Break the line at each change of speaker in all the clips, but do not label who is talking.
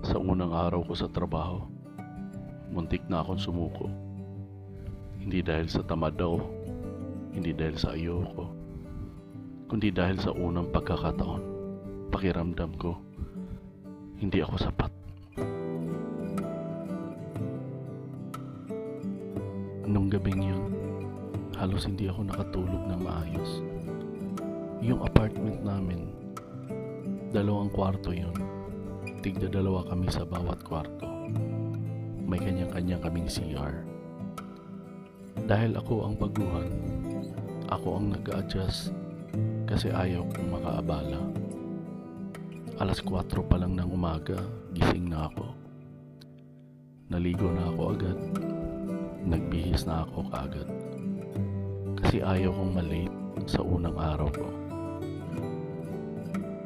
Sa unang araw ko sa trabaho, muntik na akong sumuko. Hindi dahil sa tamad ako, hindi dahil sa ayoko, kundi dahil sa unang pagkakataon, pakiramdam ko, hindi ako sapat. Nung gabing yun, halos hindi ako nakatulog ng maayos. Yung apartment namin, 2 kwarto yun. Tigda-2 kami sa bawat kwarto. May kanya-kanya kaming CR. Dahil ako ang baguhan, ako ang nag-a-adjust kasi ayaw kong makaabala. 4:00 pa lang ng umaga, gising na ako. Naligo na ako agad. Nagbihis na ako kaagad. Kasi ayaw kong malate sa unang araw ko.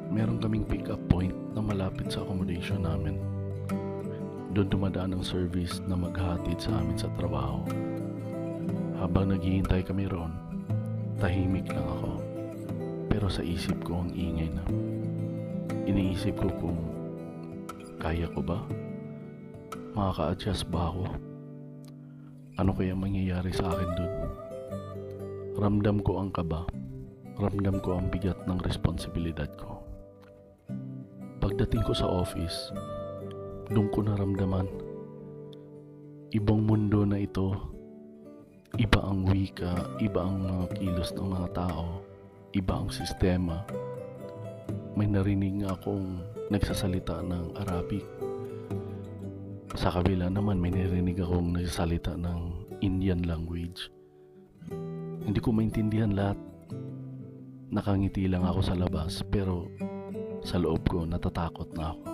Meron kaming pick-up point na malapit sa accommodation namin. Doon dumadaan ang service na maghatid sa amin sa trabaho. Habang naghihintay kami roon, tahimik lang ako. Pero sa isip ko ang ingay na. Iniisip ko kung kaya ko ba? Makaka-adjust ba ako? Ano kaya mangyayari sa akin doon? Ramdam ko ang kaba. Ramdam ko ang bigat ng responsibilidad ko. Pagdating ko sa office, doon ko naramdaman, ibang mundo na ito. Iba ang wika, iba ang mga kilos ng mga tao, iba ang sistema. May narinig nga akong nagsasalita ng Arabic. Sa kabila naman may narinig akong nagsasalita ng Indian language. Hindi ko maintindihan lahat. Nakangiti lang ako sa labas, pero sa loob ko natatakot na ako.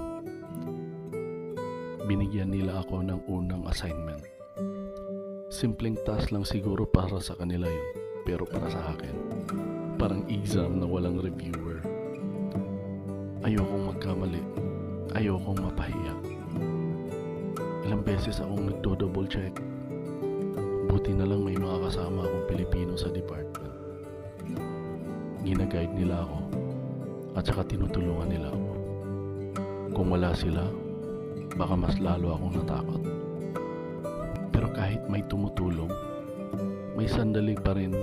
Binigyan nila ako ng unang assignment. Simpleng task lang siguro para sa kanila yun, pero para sa akin, parang exam na walang reviewer. Ayokong magkamali, ayokong mapahiya. Ilang beses akong nagdo-double check. Buti na lang may mga kasama akong Pilipino sa department. Gina-guide nila ako at saka tinutulungan nila ako. Kung wala sila, baka mas lalo akong natakot. Pero kahit may tumutulong, may sandali pa rin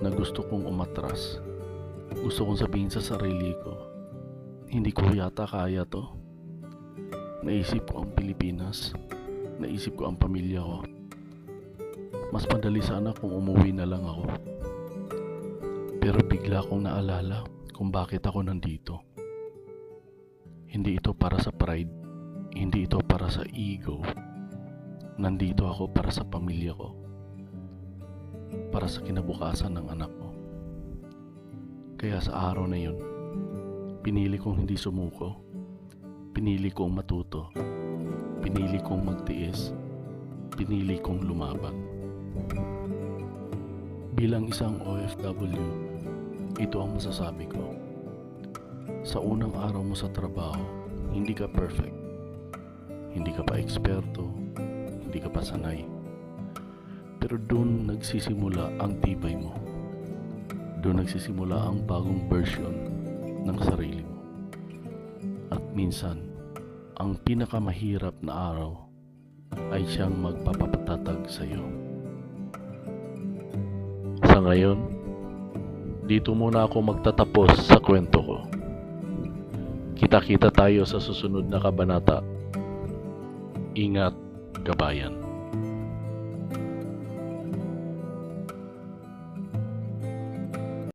na gusto kong umatras. Gusto kong sabihin sa sarili ko, hindi ko yata kaya to. Naisip ko ang Pilipinas. Naisip ko ang pamilya ko. Mas madali sana kung umuwi na lang ako. Pero bigla kong naalala kung bakit ako nandito. Hindi ito para sa pride. Hindi ito para sa ego. Nandito ako para sa pamilya ko. Para sa kinabukasan ng anak ko. Kaya sa araw na yun, pinili kong hindi sumuko. Pinili kong matuto. Pinili kong magtiis. Pinili kong lumaban. Bilang isang OFW, ito ang masasabi ko. Sa unang araw mo sa trabaho, hindi ka perfect. Hindi ka pa eksperto. Hindi ka pa sanay. Pero doon nagsisimula ang tibay mo. Doon nagsisimula ang bagong version ng sarili mo. At minsan, ang pinakamahirap na araw ay siyang magpapatatag sa iyo. Sa ngayon, dito muna ako magtatapos sa kwento ko. Kita-kita tayo sa susunod na kabanata. Ingat, kabayan.